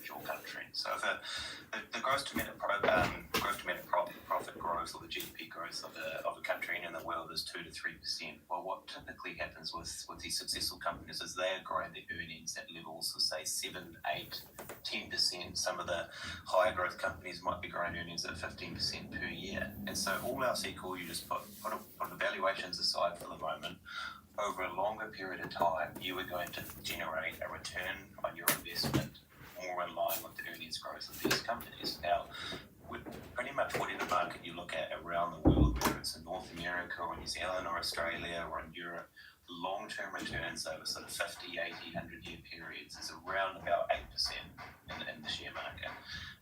individual country. So if the gross domestic profit growth, or the GDP growth of a country in the world is 2 to 3%, well, what typically happens with these successful companies is they are growing their earnings at levels of, say, 7, 8, 10%. Some of the higher growth companies might be growing earnings at 15% per year. And so all else equal, you just put the valuations aside for the moment. Over a longer period of time, you are going to generate a return on your investment more in line with the earnings growth of these companies. Now, with pretty much whatever market you look at around the world, whether it's in North America or New Zealand or Australia or in Europe, long-term returns over sort of 50, 80, 100-year periods is around about 8% in the share market.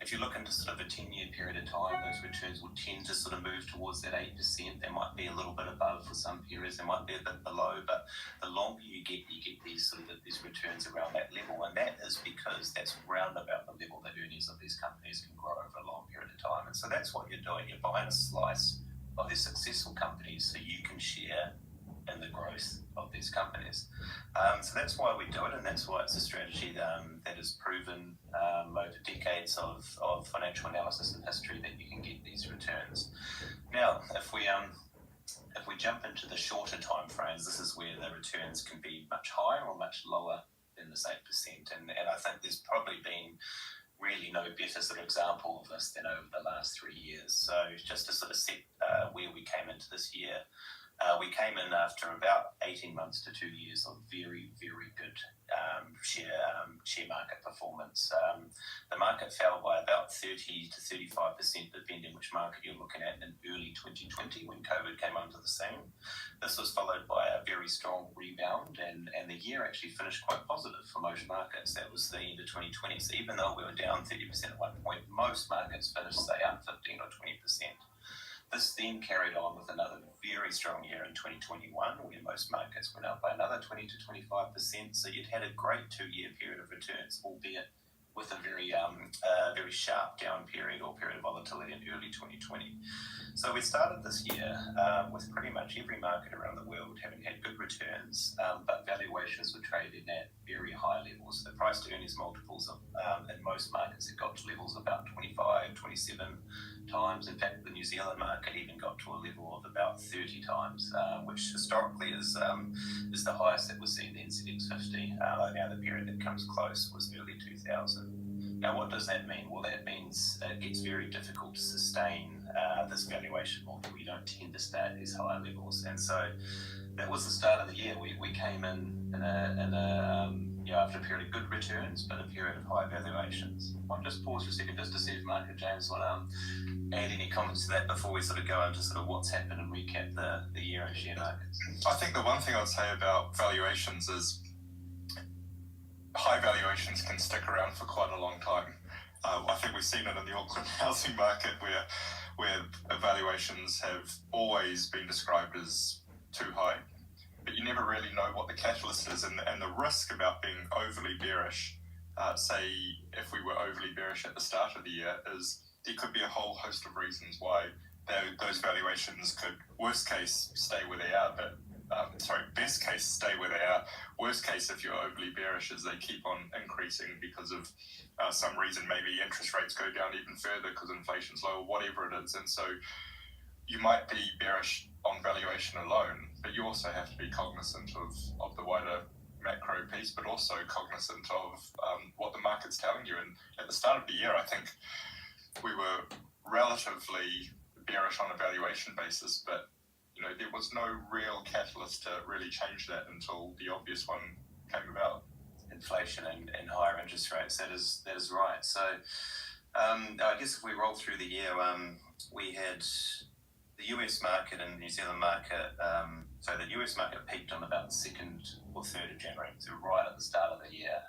If you look into sort of a 10-year period of time, those returns will tend to sort of move towards that 8%. They might be a little bit above for some periods, they might be a bit below, but the longer you get these sort of these returns around that level, and that is because that's round about the level that earnings of these companies can grow over a long period of time. And so that's what you're doing. You're buying a slice of these successful companies so you can share in the growth of these companies. So that's why we do it, and that's why it's a strategy that is proven over decades of financial analysis and history that you can get these returns. Now, if we jump into the shorter time frames, this is where the returns can be much higher or much lower than this 8%. And I think there's probably been really no better sort of example of this than over the last 3 years. So just to sort of set where we came into this year, we came in after about 18 months to 2 years of very, very good share market performance. The market fell by about 30 to 35%, depending which market you're looking at, in early 2020 when COVID came onto the scene. This was followed by a very strong rebound, and the year actually finished quite positive for most markets. That was the end of 2020. So even though we were down 30% at one point, most markets finished, say, up 15 or 20%. This then carried on with another very strong year in 2021, where most markets went up by another 20 to 25%. So you'd had a great 2-year period of returns, albeit with a very sharp down period or period of volatility in early 2020. So we started this year with pretty much every market around the world having had good returns, but valuations were trading at very high levels. The price to earnings multiples in most markets had got to levels of about 25, 27 times. In fact, the New Zealand market even got to a level of about 30 times, which historically is the highest that was seen in the NZX 50. Now the period that comes close was early 2000. Now, what does that mean? Well, that means it gets very difficult to sustain this valuation model. We don't tend to stay at these higher levels, and so that was the start of the year. We came in after a period of good returns, but a period of high valuations. I'll just pause for a second just to see if Mark and James want to add any comments to that before we sort of go into sort of what's happened and recap the year in share markets. I think the one thing I'd say about valuations is high valuations can stick around for quite a long time. I think we've seen it in the Auckland housing market where valuations have always been described as too high, but you never really know what the catalyst is, and the risk about being overly bearish, say if we were overly bearish at the start of the year, is there could be a whole host of reasons why those valuations could, worst case, stay where they are, but best case, stay where they are. Worst case, if you're overly bearish, is they keep on increasing because of some reason. Maybe interest rates go down even further because inflation's low, or whatever it is. And so you might be bearish on valuation alone, but you also have to be cognizant of the wider macro piece, but also cognizant of what the market's telling you. And at the start of the year, I think we were relatively bearish on a valuation basis, but there was no real catalyst to really change that until the obvious one came about. Inflation and higher interest rates. That is right. So I guess if we roll through the year, we had the US market and New Zealand market. So the US market peaked on about the 2nd or 3rd of January, so right at the start of the year.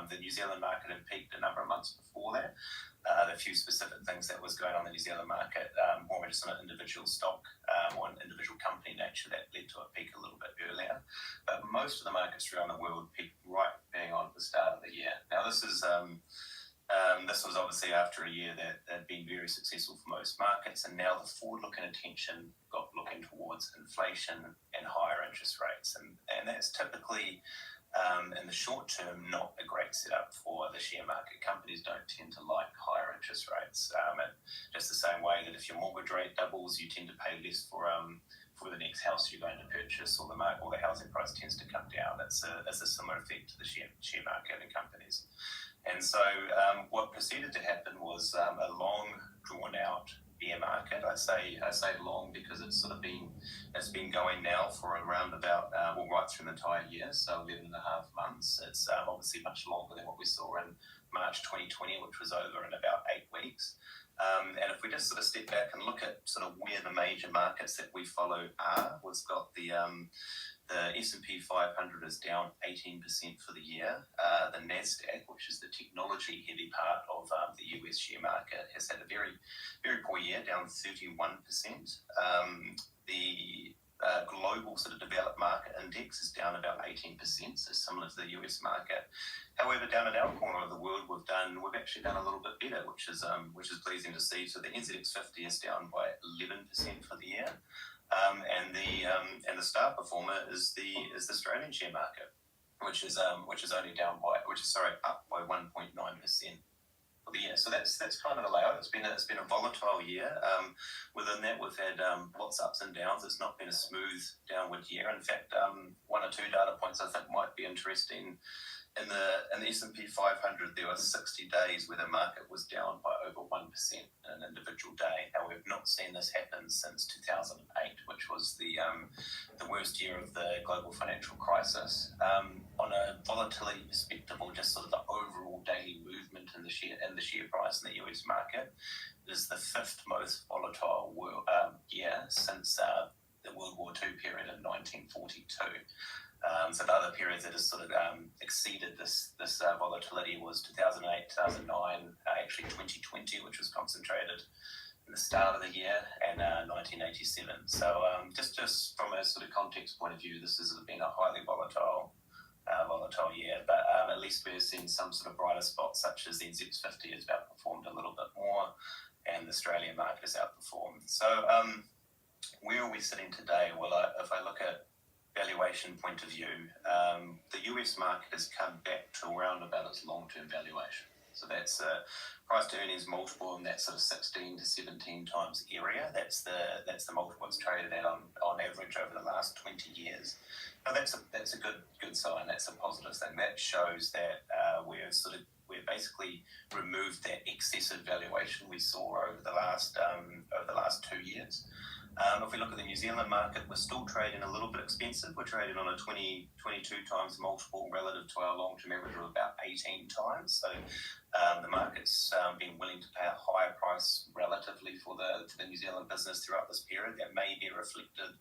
The New Zealand market had peaked a number of months before that. A few specific things that was going on in the New Zealand market, more just on an individual stock or an individual company nature, that led to a peak a little bit earlier. But most of the markets around the world peaked right bang on at the start of the year. Now this was obviously after a year that had been very successful for most markets, and now the forward-looking attention got looking towards inflation and higher interest rates, and that's typically In the short term, not a great setup for the share market. Companies don't tend to like higher interest rates. And just the same way that if your mortgage rate doubles, you tend to pay less for the next house you're going to purchase, or the housing price tends to come down. It's a similar effect to the share market and companies. And so what proceeded to happen was a long, drawn-out bear market. I say long because it's been going now for around about right through the entire year, so 11 and a half months. It's obviously much longer than what we saw in March 2020, which was over in about 8 weeks. And if we just sort of step back and look at sort of where the major markets that we follow are, we've got the S&P 500 is down 18% for the year. The NASDAQ, which is the technology-heavy part of the US share market, has had a very, very poor year, down 31%. The global sort of developed market index is down about 18%, so similar to the US market. However, down in our corner of the world, we've actually done a little bit better, which is pleasing to see. So the NZX 50 is down by 11% for the year. And the star performer is the Australian share market, which is up by 1.9% for the year. So that's kind of the layout. It's been a volatile year. Within that, we've had lots of ups and downs. It's not been a smooth downward year. In fact, one or two data points I think might be interesting. In the S&P 500, there were 60 days where the market was down by over 1% in an individual day. Now, we've not seen this happen since 2008, which was the worst year of the global financial crisis. On a volatility perspective, or just sort of the overall daily movement in the share price in the US market, it is the fifth most volatile year since the World War II period in 1942. So the other periods that has sort of exceeded this volatility was 2008, 2009, actually 2020, which was concentrated in the start of the year, and 1987. So just from a sort of context point of view, this has been a highly volatile year, but at least we're seeing some sort of brighter spots, such as the NZX 50 has outperformed a little bit more, and the Australian market has outperformed. So where are we sitting today? Well, if I look at valuation point of view, the US market has come back to around about its long-term valuation. So that's a price to earnings multiple in that sort of 16 to 17 times area. That's the multiple it's traded at on average over the last 20 years. Now that's a good sign. That's a positive thing. That shows that we've basically removed that excessive valuation we saw over the last 2 years. If we look at the New Zealand market, we're still trading a little bit expensive. We're trading on a 22 times multiple relative to our long-term average of about 18 times. So the market's been willing to pay a higher price relatively to the New Zealand business throughout this period. That may be reflected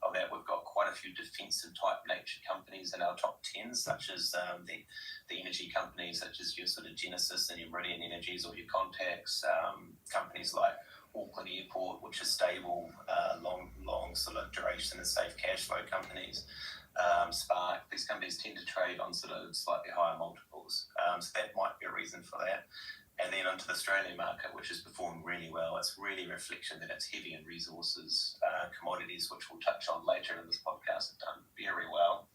of that. We've got quite a few defensive type nature companies in our top 10, such as the energy companies, such as your sort of Genesis and your Meridian Energies, or your Contax, companies like Auckland Airport, which is stable, long sort of duration and safe cash flow companies. Spark, these companies tend to trade on sort of slightly higher multiples. So that might be a reason for that. And then onto the Australian market, which has performed really well. It's really a reflection that it's heavy in resources, commodities, which we'll touch on later in this podcast, have done very well.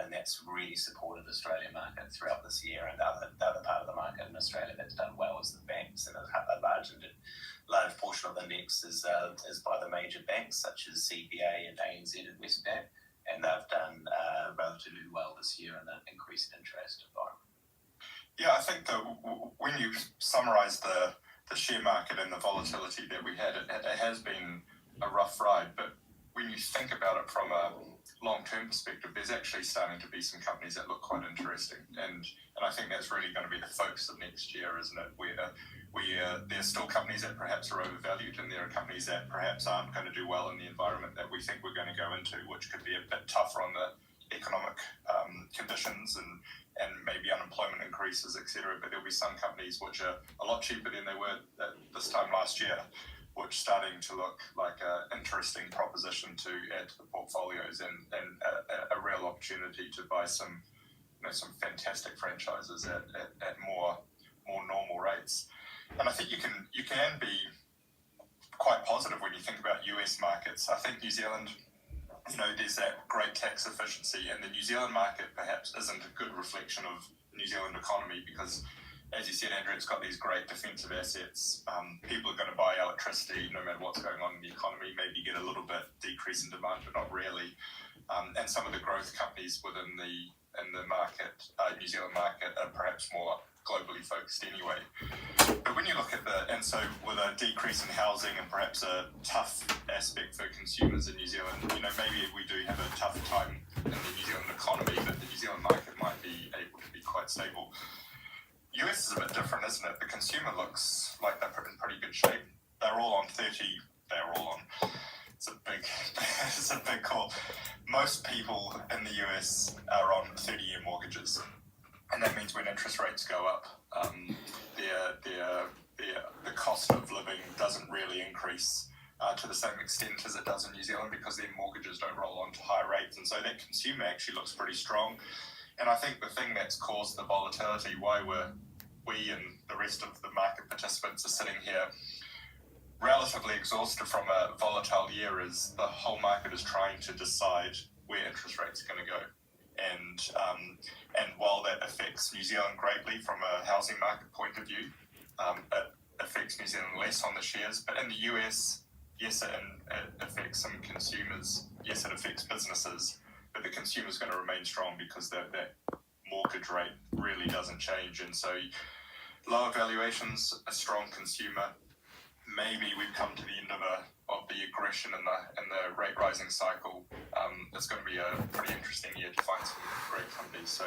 And that's really supported the Australian market throughout this year. And the other part of the market in Australia that's done well is the banks, and a large portion of the index is by the major banks such as CBA and ANZ and Westpac, and they've done relatively well this year in an increased interest environment. Yeah, I think that when you summarise the share market and the volatility that we had, it has been a rough ride. But when you think about it from a long-term perspective, there's actually starting to be some companies that look quite interesting. And I think that's really going to be the focus of next year, isn't it? Where there's still companies that perhaps are overvalued, and there are companies that perhaps aren't going to do well in the environment that we think we're going to go into, which could be a bit tougher on the economic conditions and maybe unemployment increases, etc. But there'll be some companies which are a lot cheaper than they were this time last year, which starting to look like an interesting proposition to add to the portfolios, and a real opportunity to buy some fantastic franchises at more normal rates. And I think you can be quite positive when you think about US markets. I think New Zealand there's that great tax efficiency, and the New Zealand market perhaps isn't a good reflection of the New Zealand economy because, as you said, Andrew, it's got these great defensive assets. People are going to buy electricity no matter what's going on in the economy. Maybe you get a little bit decrease in demand, but not really. And some of the growth companies within the market, New Zealand market, are perhaps more globally focused anyway. But when you look at and so with a decrease in housing and perhaps a tough aspect for consumers in New Zealand, maybe we do have a tough time in the New Zealand economy, but the New Zealand market might be able to be quite stable. US is a bit different, isn't it? The consumer looks like they're in pretty good shape. They're all on 30, it's a big call. Most people in the US are on 30-year mortgages. And that means when interest rates go up, the cost of living doesn't really increase to the same extent as it does in New Zealand because their mortgages don't roll on to high rates. And so that consumer actually looks pretty strong. And I think the thing that's caused the volatility, why we and the rest of the market participants are sitting here relatively exhausted from a volatile year, is the whole market is trying to decide where interest rates are going to go. And while that affects New Zealand greatly from a housing market point of view, it affects New Zealand less on the shares. But in the US, yes, it affects some consumers. Yes, it affects businesses. But the consumer's going to remain strong because that mortgage rate really doesn't change. And so lower valuations, a strong consumer. Maybe we've come to the end of the aggression and the rate rising cycle. It's going to be a pretty interesting year to find some great companies. So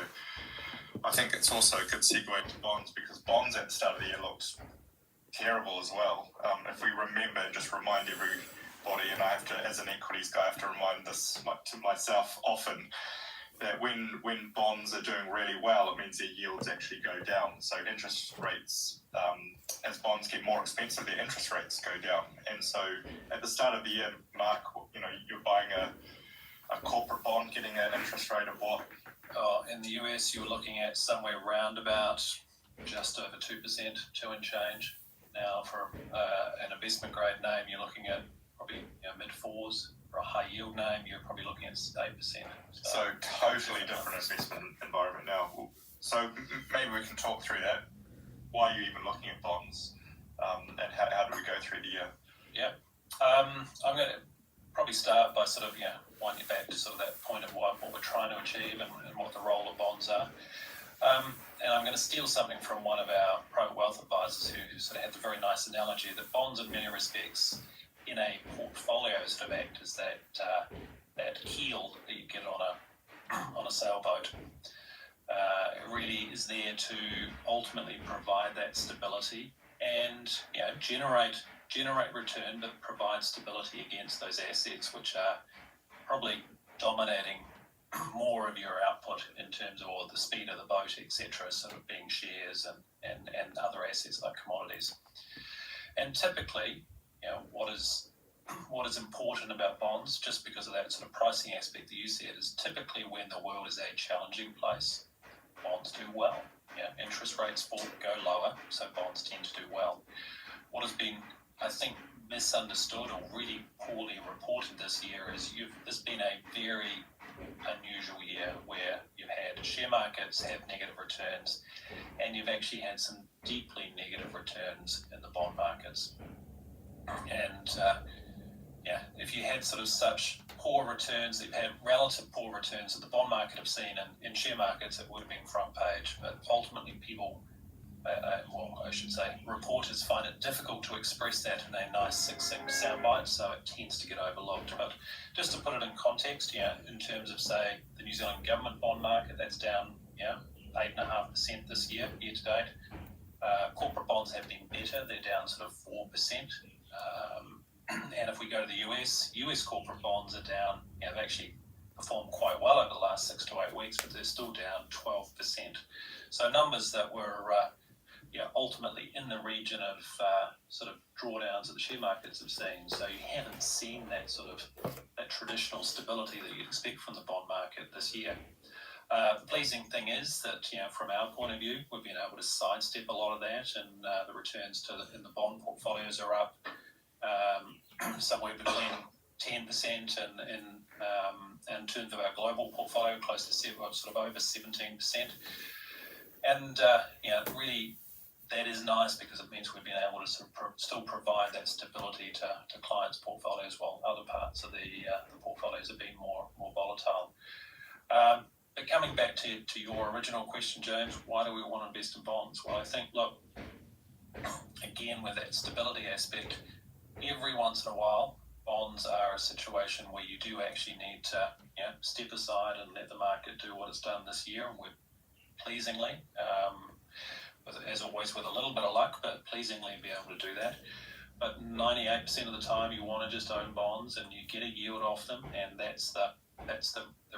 I think it's also a good segue to bonds because bonds at the start of the year looked terrible as well. If we remember, just remind everybody, and I have to, as an equities guy, I have to remind this to myself often, that when bonds are doing really well, it means their yields actually go down. So interest rates, as bonds get more expensive, their interest rates go down. And so at the start of the year, Mark, you're buying a corporate bond, getting an interest rate of what? In the US, you were looking at somewhere around about just over 2%, 2 and change. Now, for an investment grade name, you're looking at probably mid fours. For a high yield name, you're probably looking at 8%. So totally different investment environment now. So maybe we can talk through that. Why are you even looking at bonds? And how do we go through the year? Yeah. I'm going to probably start by sort of, winding back to sort of that point of what we're trying to achieve and what the role of bonds are. And I'm going to steal something from one of our private wealth advisors who sort of had the very nice analogy that bonds in many respects in a portfolio sort of act as that keel that you get on a sailboat. It really is there to ultimately provide that stability and generate return, but provide stability against those assets which are probably dominating more of your output in terms of the speed of the boat, etc., sort of being shares and other assets like commodities. And typically, what is important about bonds, just because of that sort of pricing aspect that you said, is typically when the world is a challenging place, bonds do well. Interest rates go lower, so bonds tend to do well. What has been, I think, misunderstood or really poorly reported this year is there's been a very unusual year where you've had share markets have negative returns and you've actually had some deeply negative returns in the bond markets. And if you had sort of such poor returns, that you've had relative poor returns that the bond market have seen in share markets, it would have been front page. But ultimately people, reporters find it difficult to express that in a nice succinct soundbite, so it tends to get overlooked. But just to put it in context, in terms of, say, the New Zealand government bond market, that's down 8.5% this year to date. Corporate bonds have been better, they're down sort of 4%. And if we go to the US corporate bonds are down, they've actually performed quite well over the last 6 to 8 weeks, but they're still down 12%. So numbers that were ultimately in the region of sort of drawdowns that the share markets have seen. So you haven't seen that sort of that traditional stability that you'd expect from the bond market this year. The pleasing thing is that, from our point of view, we've been able to sidestep a lot of that, and the returns in the bond portfolios are up somewhere between 10% in terms of our global portfolio, close to sort of over 17%. And really, that is nice because it means we've been able to sort of still provide that stability to clients' portfolios while other parts of the portfolios have been more volatile. But coming back to your original question, James, why do we want to invest in bonds? Well, I think, look, again, with that stability aspect, every once in a while, bonds are a situation where you do actually need to step aside and let the market do what it's done this year. And we're pleasingly, as always with a little bit of luck, but pleasingly be able to do that. But 98% of the time you want to just own bonds and you get a yield off them, and that's the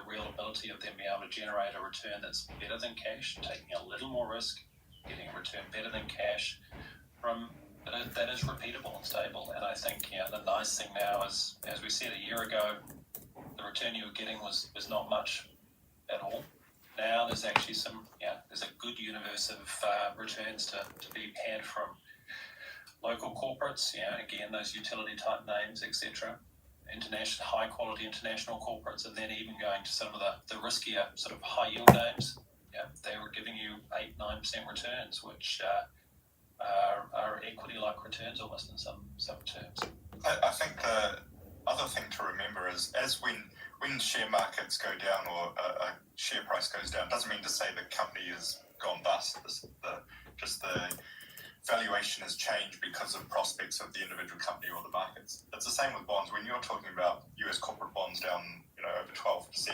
real ability of them being able to generate a return that's better than cash, taking a little more risk, getting a return better than cash from that is repeatable and stable. And I think the nice thing now is, as we said a year ago, the return you were getting was not much at all. Now there's actually there's a good universe of returns to be had from local corporates, again, those utility type names, etc., international, high quality international corporates, and then even going to some of the riskier sort of high yield names. They were giving you 8-9% returns, which are equity like returns almost in some terms. I think the other thing to remember is when share markets go down or a share price goes down, doesn't mean to say the company has gone bust. Just the valuation has changed because of prospects of the individual company or the markets. It's the same with bonds. When you're talking about US corporate bonds down, over 12%,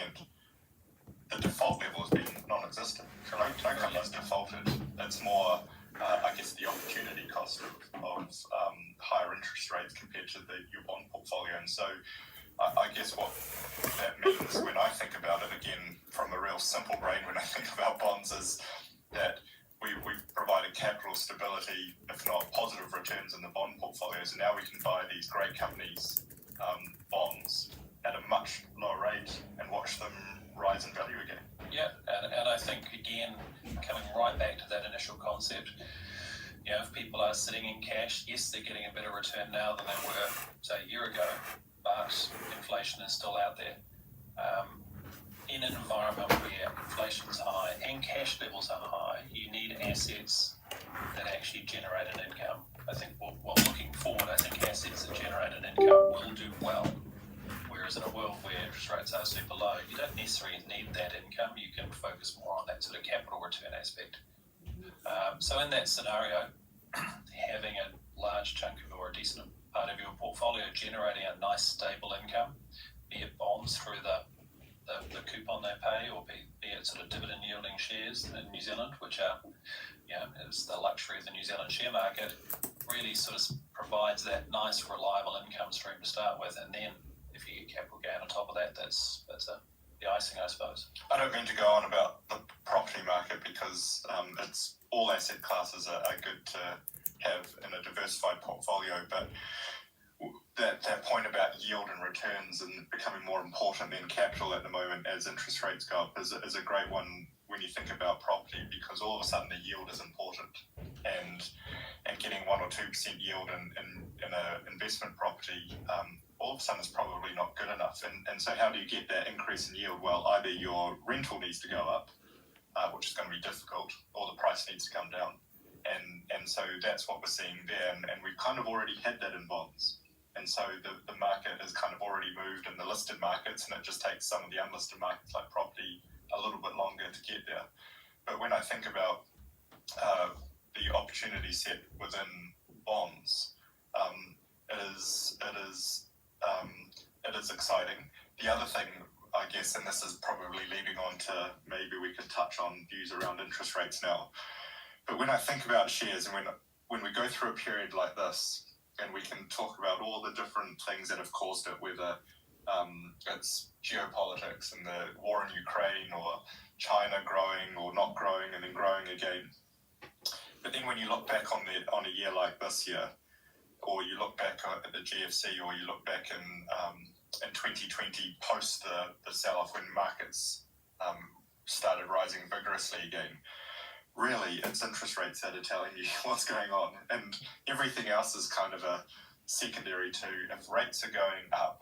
the default level has been non-existent. So no company's defaulted. It's more, I guess, the opportunity cost of higher interest rates compared to your bond portfolio. And so I guess what that means when I think about it, again, from a real simple brain, when I think about bonds, is that we've provided capital stability, if not positive returns in the bond portfolios, and now we can buy these great companies' bonds at a much lower rate and watch them rise in value again. Yeah, and I think, again, coming right back to that initial concept, if people are sitting in cash, yes, they're getting a better return now than they were, say, a year ago, but inflation is still out there. In an environment where inflation is high and cash levels are high, you need assets that actually generate an income. I think while looking forward, I think assets that generate an income will do well. Whereas in a world where interest rates are super low, you don't necessarily need that income. You can focus more on that sort of capital return aspect. So in that scenario, having a large chunk of or a decent part of your portfolio generating a nice stable income, be it bonds through the coupon they pay, or be it sort of dividend yielding shares in New Zealand, which are, is the luxury of the New Zealand share market, really sort of provides that nice reliable income stream to start with. And then if you get capital gain on top of that, that's the icing, I suppose. I don't mean to go on about the property market because it's all asset classes are good to have in a diversified portfolio, but that point about yield and returns and becoming more important than capital at the moment as interest rates go up is a great one when you think about property, because all of a sudden the yield is important, and getting 1 or 2% yield in an investment property all of a sudden is probably not good enough. And so how do you get that increase in yield? Well, either your rental needs to go up, which is going to be difficult, or the price needs to come down. And so that's what we're seeing there, and we've kind of already had that in bonds. And so the market has kind of already moved in the listed markets, and it just takes some of the unlisted markets like property a little bit longer to get there. But when I think about the opportunity set within bonds, it is exciting. The other thing, I guess, and this is probably leading on to maybe we could touch on views around interest rates now. But when I think about shares, and when we go through a period like this, and we can talk about all the different things that have caused it, whether it's geopolitics and the war in Ukraine, or China growing or not growing and then growing again. But then when you look back on a year like this year, or you look back at the GFC, or you look back in 2020 post the sell-off when markets started rising vigorously again, really, it's interest rates that are telling you what's going on, and everything else is kind of a secondary to. If rates are going up,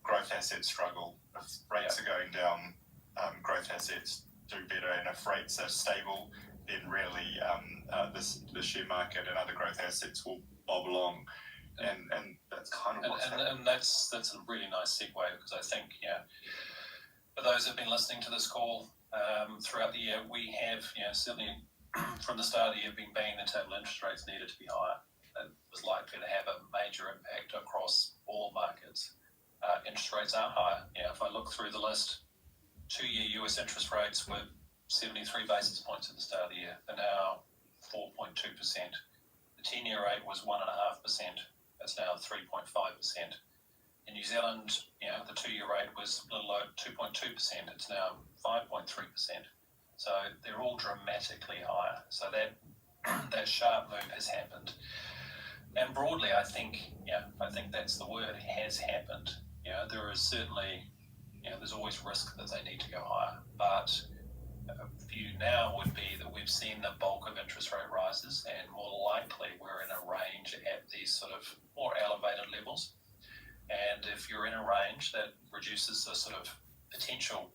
growth assets struggle. If rates are going down, growth assets do better, and if rates are stable, then really the share market and other growth assets will bob along, and that's kind of what's happening. And that's a really nice segue, because I think, for those who've been listening to this call throughout the year, we have, certainly from the start of the year, been banging the table. Interest rates needed to be higher. It was likely to have a major impact across all markets. Interest rates are higher. If I look through the list, 2-year US interest rates were 73 basis points at the start of the year. They're now 4.2%. The 10-year rate was 1.5%. It's now 3.5%. In New Zealand, the 2-year rate was a little over 2.2%. It's now 5.3%. So they're all dramatically higher. So that sharp move has happened. And broadly, I think that's the word. It has happened. There is certainly, there's always risk that they need to go higher. But a view now would be that we've seen the bulk of interest rate rises, and more likely we're in a range at these sort of more elevated levels. And if you're in a range, that reduces the sort of potential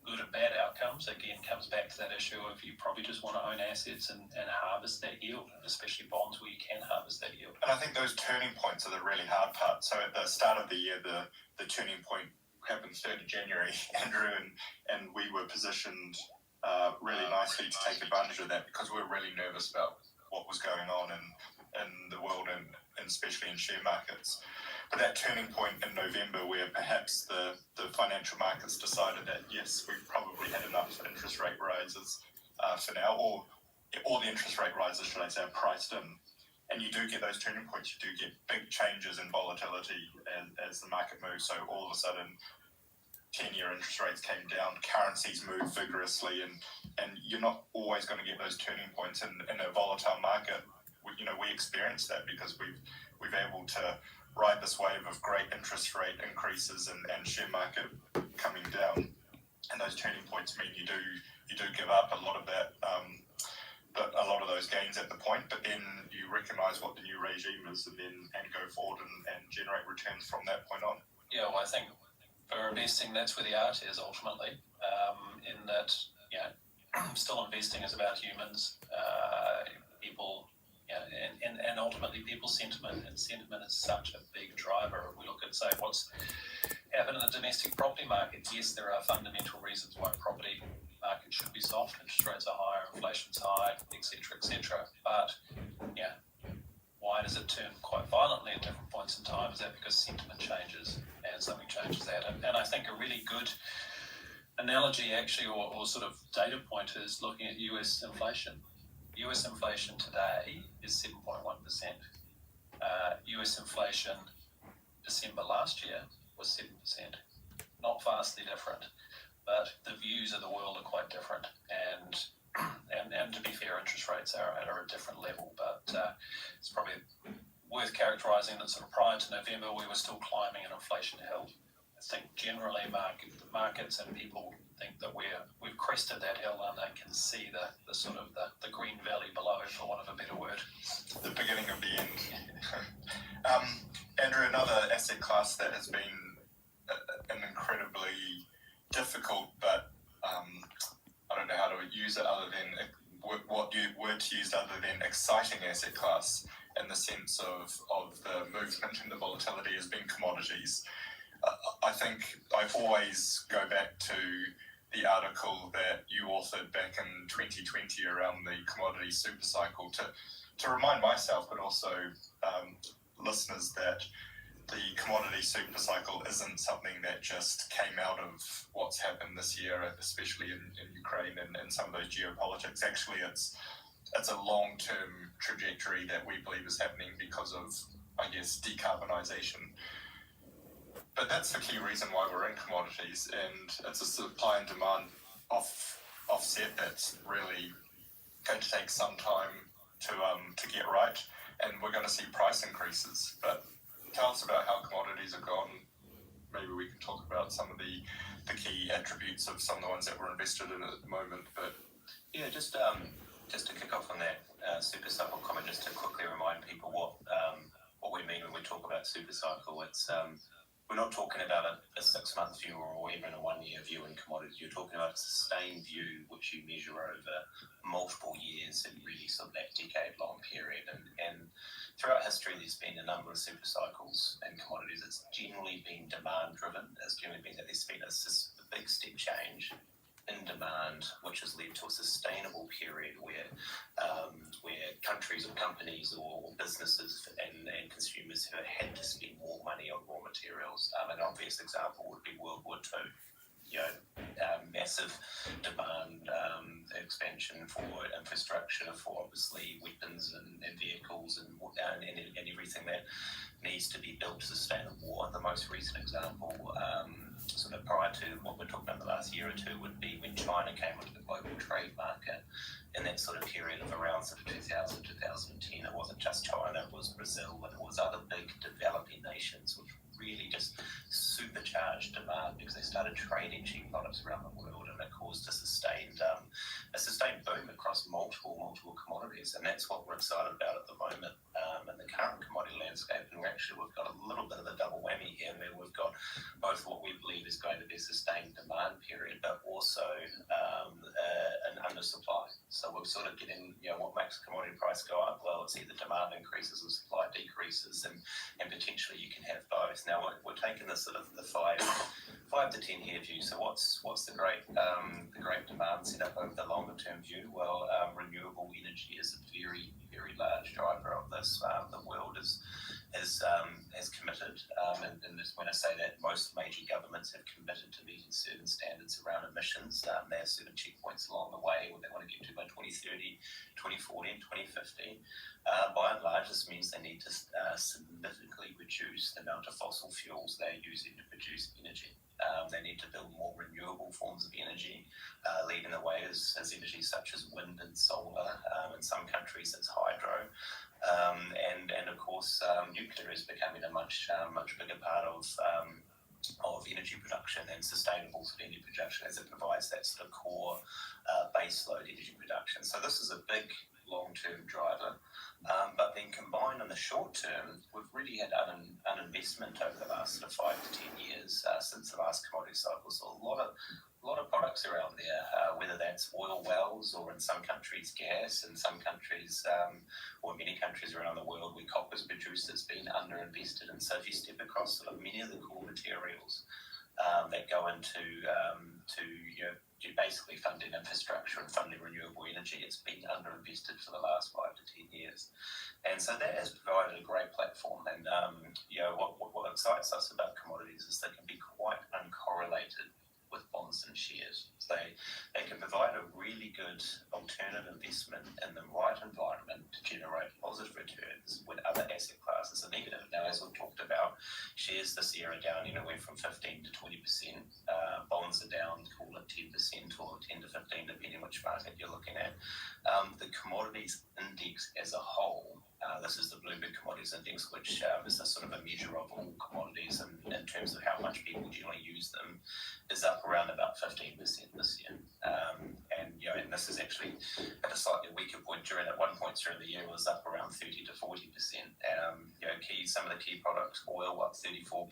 good and bad outcomes. Again, comes back to that issue of you probably just want to own assets and harvest that yield, and especially bonds where you can harvest that yield. And I think those turning points are the really hard part. So at the start of the year, the turning point happened 3rd of January, Andrew, and we were positioned really nicely to take advantage of that, because we were really nervous about what was going on in the world, and especially in share markets. But that turning point in November, where perhaps the financial markets decided that, yes, we've probably had enough interest rate rises for now, or the interest rate rises, should I say, are priced in. And you do get those turning points. You do get big changes in volatility as the market moves. So all of a sudden, 10-year interest rates came down, currencies move vigorously, and you're not always going to get those turning points in a volatile market. We experienced that because we've able to ride this wave of great interest rate increases and share market coming down, and those turning points mean you do give up a lot of that, a lot of those gains at the point, but then you recognise what the new regime is, and go forward and generate returns from that point on. Yeah, well, I think for investing, that's where the art is ultimately. In that, still investing is about humans, people. And ultimately people's sentiment, and sentiment is such a big driver. If we look at, say, what's happened in the domestic property market, yes, there are fundamental reasons why property market should be soft. Interest rates are higher, inflation's high, etc. But why does it turn quite violently at different points in time? Is that because sentiment changes and something changes that? And I think a really good analogy, actually, or sort of data point, is looking at US inflation. US inflation today is 7.1%. US inflation December last year was 7%. Not vastly different, but the views of the world are quite different. And to be fair, interest rates are at a different level. But it's probably worth characterising that sort of prior to November, we were still climbing an inflation hill. I think generally markets and people think that we've crested that hill, and they can see the sort of the green valley below, for want of a better word. The beginning of the end. Andrew, another asset class that has been an incredibly difficult, but I don't know how to use it other than what word to use other than exciting asset class, in the sense of the movement and the volatility, has been commodities. I think I always go back to the article that you authored back in 2020 around the commodity super cycle to remind myself, but also listeners, that the commodity super cycle isn't something that just came out of what's happened this year, especially in Ukraine and some of those geopolitics. Actually, it's a long-term trajectory that we believe is happening because of, I guess, decarbonisation. But that's the key reason why we're in commodities, and it's a supply and demand offset that's really going to take some time to get right, and we're going to see price increases. But tell us about how commodities have gone. Maybe we can talk about some of the key attributes of some of the ones that we're invested in at the moment. But yeah, just to kick off on that super cycle comment, just to quickly remind people what we mean when we talk about super cycle. It's we're not talking talking about a 6-month view or even a 1-year view in commodities. You're talking about a sustained view which you measure over multiple years and really sort of that decade-long period. And throughout history, there's been a number of super cycles in commodities. It's generally been demand-driven. It's generally been that there's been a big step change in demand, which has led to a sustainable period where countries or companies or businesses and consumers have had to spend more money on raw materials. An obvious example would be World War II. Massive demand expansion for infrastructure, for obviously weapons and vehicles and everything that needs to be built to sustain a war. The most recent example, sort of prior to what we're talking about the last year or two, would be when China came into the global trade market in that sort of period of around sort of 2000, 2010. It wasn't just China, it was Brazil, and it was other big developing nations which really just supercharged demand because they started trading cheap products around the world, and it caused a sustained boom across multiple commodities. And that's what we're excited about at the moment in the current commodity landscape. And we've got a little bit of a double whammy here where we've got both what we believe is going to be a sustained demand period, but also an undersupply. So we're sort of getting, what makes a commodity price go up? Well, it's either demand increases or supply decreases, and potentially you can have both. Now we're taking the sort of the 5 to 10 year view. So what's the great demand setup over the longer term view? Well, renewable energy is a very, very large driver of this. The world has committed, and when I say that, most major governments have committed to meeting certain standards around emissions. They have certain checkpoints along the way where they want to get to by 2030, 2040, and 2050. By and large, this means they need to significantly reduce the amount of fossil fuels they're using to produce energy. They need to build more renewable forms of energy, leading the way is energy such as wind and solar. In some countries, it's hydro. And of course, nuclear is becoming a much bigger part of energy production and sustainable energy production, as it provides that sort of core baseload energy production. So this is a big long-term driver. But then combined in the short term, we've really had uninvestment over the last sort of 5 to 10 years since the last commodity cycle. So a lot of products around there, whether that's oil wells or in some countries gas, in some countries or many countries around the world where copper's produced, it's been underinvested. And so if you step across sort of many of the core materials that go into basically funding infrastructure and funding renewable energy, it's been underinvested for the last 5 to 10 years. And so that has provided a great platform. And what excites us about commodities is they can be quite uncorrelated with bonds and shares. So they can provide a really good alternative investment in the right environment to generate positive returns when other asset classes are negative. Now, as we've talked about, shares this year are down anywhere from 15 to 20%. Bonds are down, call it 10% or 10 to 15, depending which market you're looking at. The commodities index as a whole, this is the Bloomberg Commodities Index, which is a sort of a measure of all commodities in terms of how much people generally use them, is up around about 15% this year. And this is actually at a slightly weaker point at one point during the year, it was up around 30 to 40%. Some of the key products, oil up 34%,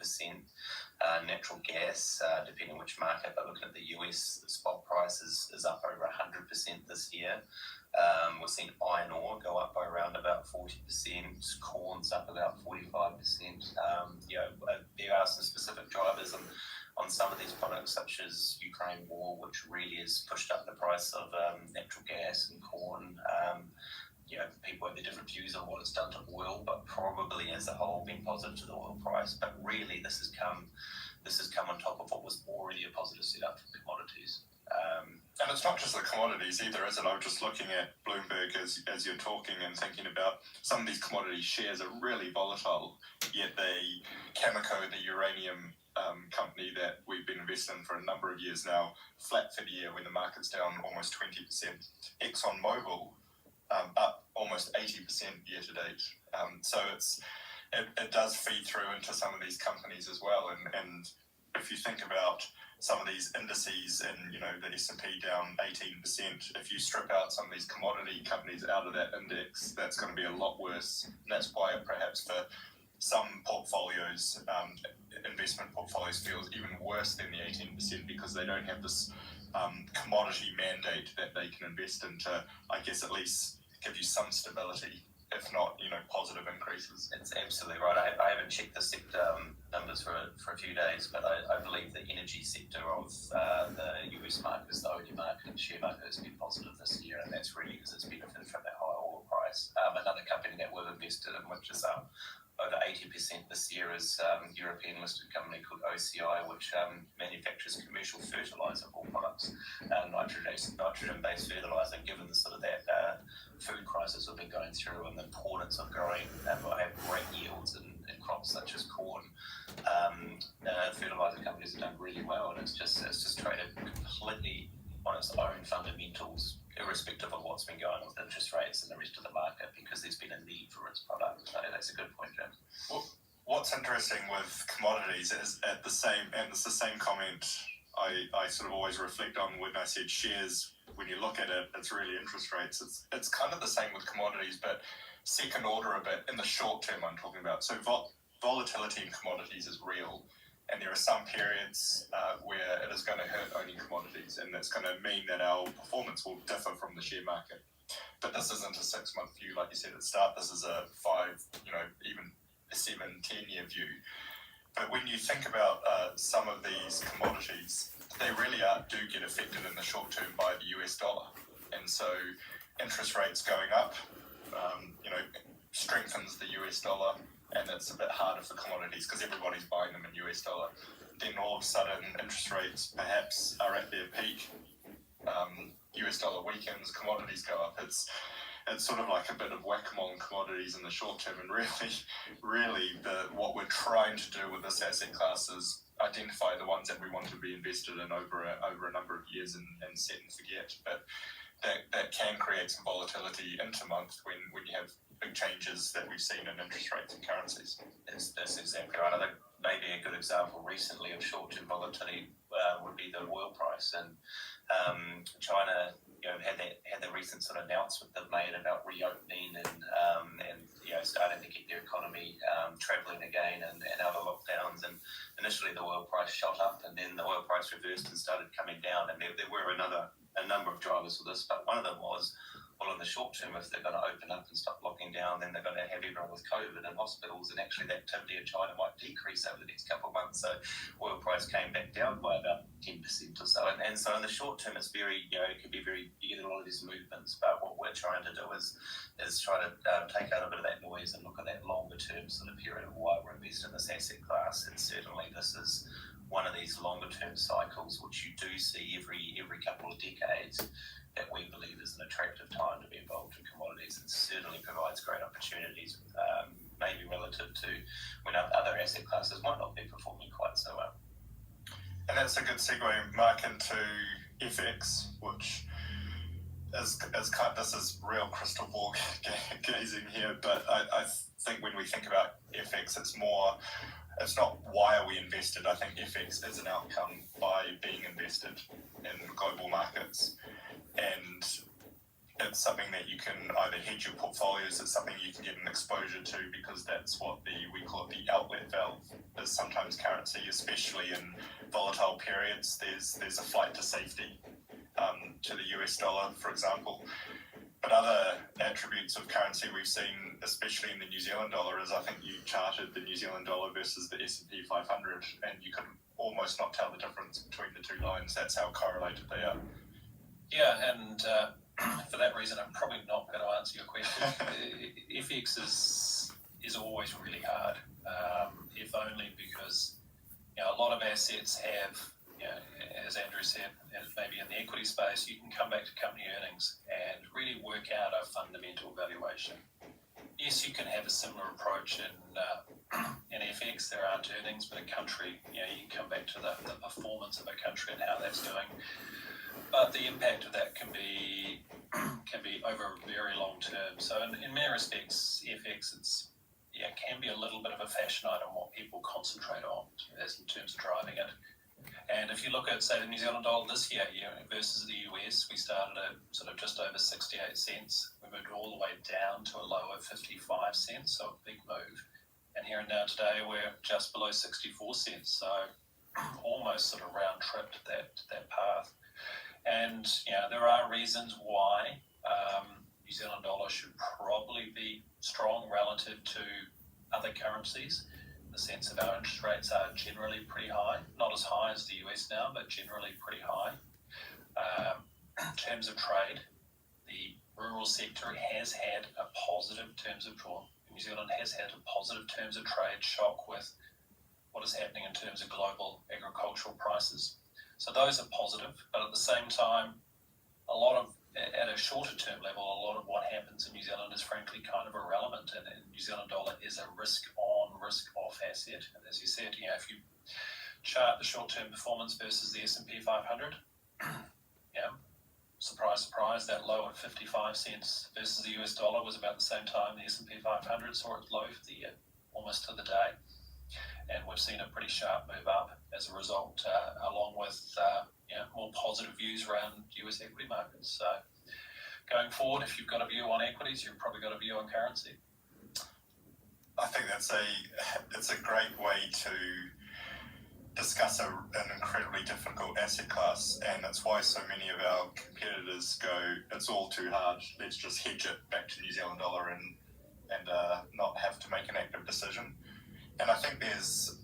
natural gas, depending on which market, but looking at the US, the spot price is up over 100% this year. We're seeing iron ore go up by around about 40%, corn's up about 45%. There are some specific drivers on some of these products, such as Ukraine war, which really has pushed up the price of natural gas and corn. People have their different views on what it's done to oil, but probably as a whole been positive to the oil price. But really, this has come on top of what was already a positive setup for commodities. And it's not just the commodities either, is it? I'm just looking at Bloomberg as you're talking and thinking about some of these commodity shares are really volatile, yet Cameco, the uranium company that we've been investing in for a number of years now, flat for the year when the market's down almost 20%. ExxonMobil up almost 80% year to date. So it does feed through into some of these companies as well. And if you think about some of these indices and, the S&P down 18%, if you strip out some of these commodity companies out of that index, that's going to be a lot worse. And that's why perhaps for some portfolios, investment portfolios, feels even worse than the 18% because they don't have this commodity mandate that they can invest into. I guess at least give you some stability, if not, positive increases. It's absolutely right. I haven't checked the sector numbers for a few days, but I believe the energy sector of the US market is the only market, and share market has been positive this year, and that's really because it's benefited from that high oil price. Another company that we've invested in, which is over 80% this year, is European listed company called OCI, which manufactures commercial fertilizer products, nitrogen-based fertilizer. Given the sort of that food crisis we've been going through and the importance of growing have great yields in crops such as corn, fertilizer companies have done really well, and it's just traded completely on its own fundamentals, irrespective of what's been going on with interest rates and the rest of the market, because there's been a need for its product. So that's a good point, James. What's interesting with commodities is it's the same comment I sort of always reflect on when I said shares. When you look at it, it's really interest rates. It's kind of the same with commodities, but second order a bit in the short term I'm talking about. So volatility in commodities is real, and there are some periods where it is going to hurt owning commodities, and that's going to mean that our performance will differ from the share market. But this isn't a 6-month view, like you said at the start. This is a 5, even a 7-10 year view. But when you think about some of these commodities, they really do get affected in the short term by the US dollar. And so interest rates going up, strengthens the US dollar, and it's a bit harder for commodities because everybody's buying them in US dollar. Then all of a sudden, interest rates perhaps are at their peak. US dollar weakens, commodities go up. It's sort of like a bit of whack-a-mole in commodities in the short term, and really what we're trying to do with this asset class is identify the ones that we want to be invested in over a number of years and set and forget. But that can create some volatility into month when you have big changes that we've seen in interest rates and currencies. That's exactly right. I think maybe a good example recently of short-term volatility would be the oil price, and China had the recent sort of announcement they've made about reopening and starting to get their economy travelling again and out of lockdowns. And initially the oil price shot up, and then the oil price reversed and started coming down. And there were a number of drivers for this, but one of them was, well, in the short term, if they're going to open up and stop locking down, then they're going to have everyone with COVID in hospitals, and actually the activity in China might decrease over the next couple of months. So oil price came back down by about 10% or so. And so in the short term, it's very, it can be very, you get a lot of these movements, but what we're trying to do is try to take out a bit of that noise and look at that longer term sort of period of why we're invested in this asset class. And certainly this is one of these longer term cycles, which you do see every couple of decades, that we believe is an attractive time to be involved in commodities, and certainly provides great opportunities, maybe relative to when other asset classes might not be performing quite so well. And that's a good segue, Mark, into FX, which is this is real crystal ball gazing here, but I think when we think about FX, it's not why are we invested. I think FX is an outcome by being invested in global markets, and it's something that you can either hedge your portfolios, it's something you can get an exposure to, because that's what we call it the outlet valve, is sometimes currency, especially in volatile periods. There's a flight to safety to the US dollar, for example. But other attributes of currency we've seen, especially in the New Zealand dollar, is I think you charted the New Zealand dollar versus the S&P 500, and you could almost not tell the difference between the two lines. That's how correlated they are. Yeah, and for that reason, I'm probably not going to answer your question. FX is always really hard, if only because a lot of assets have, as Andrew said, maybe in the equity space, you can come back to company earnings and really work out a fundamental valuation. Yes, you can have a similar approach in FX. There aren't earnings, but a country, you can come back to the performance of a country and how that's doing. But the impact of that can be over a very long term. So in many respects, FX can be a little bit of a fashion item, what people concentrate on as in terms of driving it. And if you look at, say, the New Zealand dollar this year, versus the US, we started at sort of just over 68 cents. We moved all the way down to a low of 55 cents, so a big move. and here and now today we're just below 64 cents, so almost sort of round tripped that path. And there are reasons why New Zealand dollar should probably be strong relative to other currencies. In the sense that our interest rates are generally pretty high, not as high as the US now, but generally pretty high. In terms of trade, the rural sector has had a positive terms of trade. New Zealand has had a positive terms of trade shock with what is happening in terms of global agricultural prices. So those are positive, but at the same time, at a shorter term level, a lot of what happens in New Zealand is frankly kind of irrelevant, and the New Zealand dollar is a risk on, risk off asset. And as you said, if you chart the short term performance versus the S&P 500, surprise, surprise, that low at 55 cents versus the US dollar was about the same time the S&P 500 saw its low for the year, almost to the day. And we've seen a pretty sharp move up as a result, along with more positive views around US equity markets. So going forward, if you've got a view on equities, you've probably got a view on currency. I think it's a great way to discuss an incredibly difficult asset class, and that's why so many of our competitors go, it's all too hard, let's just hedge it back to New Zealand dollar and not have to make an active decision. And I think there's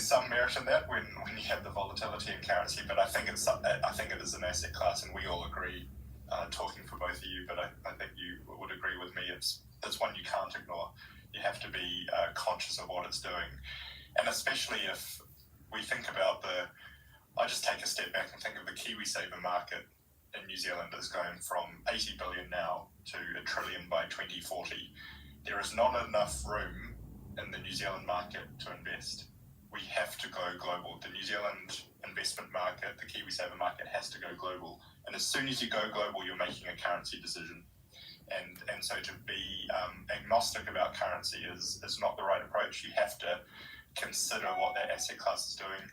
some merit in that when you have the volatility in currency, but I think it is an asset class, and we all agree, talking for both of you, but I think you would agree with me, it's one you can't ignore. You have to be conscious of what it's doing, and especially if we think about I just take a step back and think of the KiwiSaver market in New Zealand is going from 80 billion now to $1 trillion by 2040. There is not enough room in the New Zealand market to invest. We have to go global. The New Zealand investment market, the KiwiSaver market, has to go global. And as soon as you go global, you're making a currency decision. And so to be agnostic about currency is not the right approach. You have to consider what that asset class is doing,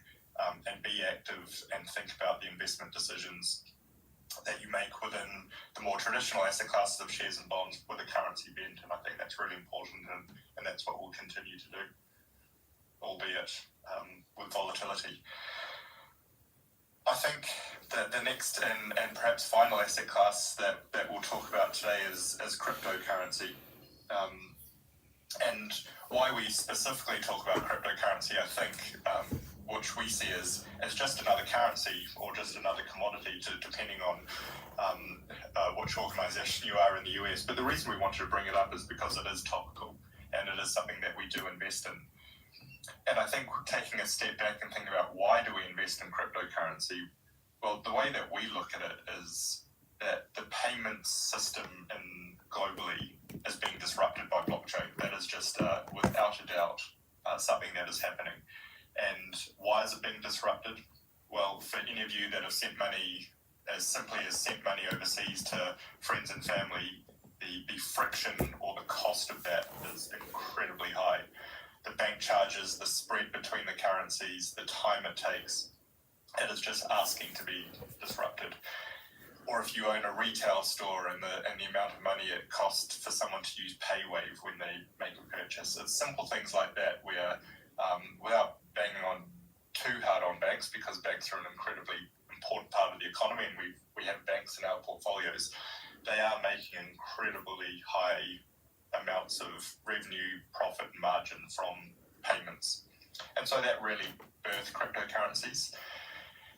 and be active and think about the investment decisions that you make within the more traditional asset classes of shares and bonds with a currency bent. And I think that's really important, and that's what we'll continue to do, albeit with volatility. I think that the next and perhaps final asset class that we'll talk about today is cryptocurrency. And why we specifically talk about cryptocurrency, I think, which we see as just another currency or just another commodity, depending on which organization you are in the US. But the reason we wanted to bring it up is because it is topical, and it is something that we do invest in. And I think taking a step back and thinking about why do we invest in cryptocurrency, well, the way that we look at it is that the payments system globally is being disrupted by blockchain. That is just, without a doubt, something that is happening. And why is it being disrupted? Well, for any of you that have sent money, as simply as sent money overseas to friends and family, the friction or the cost of that is incredibly high. The bank charges, the spread between the currencies, the time it takes, it is just asking to be disrupted. Or if you own a retail store and the amount of money it costs for someone to use PayWave when they make a purchase. It's simple things like that where, without banging on too hard on banks, because banks are an incredibly important part of the economy, and we have banks in our portfolios, they are making incredibly high amounts of revenue, profit, and margin from payments. And so that really birthed cryptocurrencies.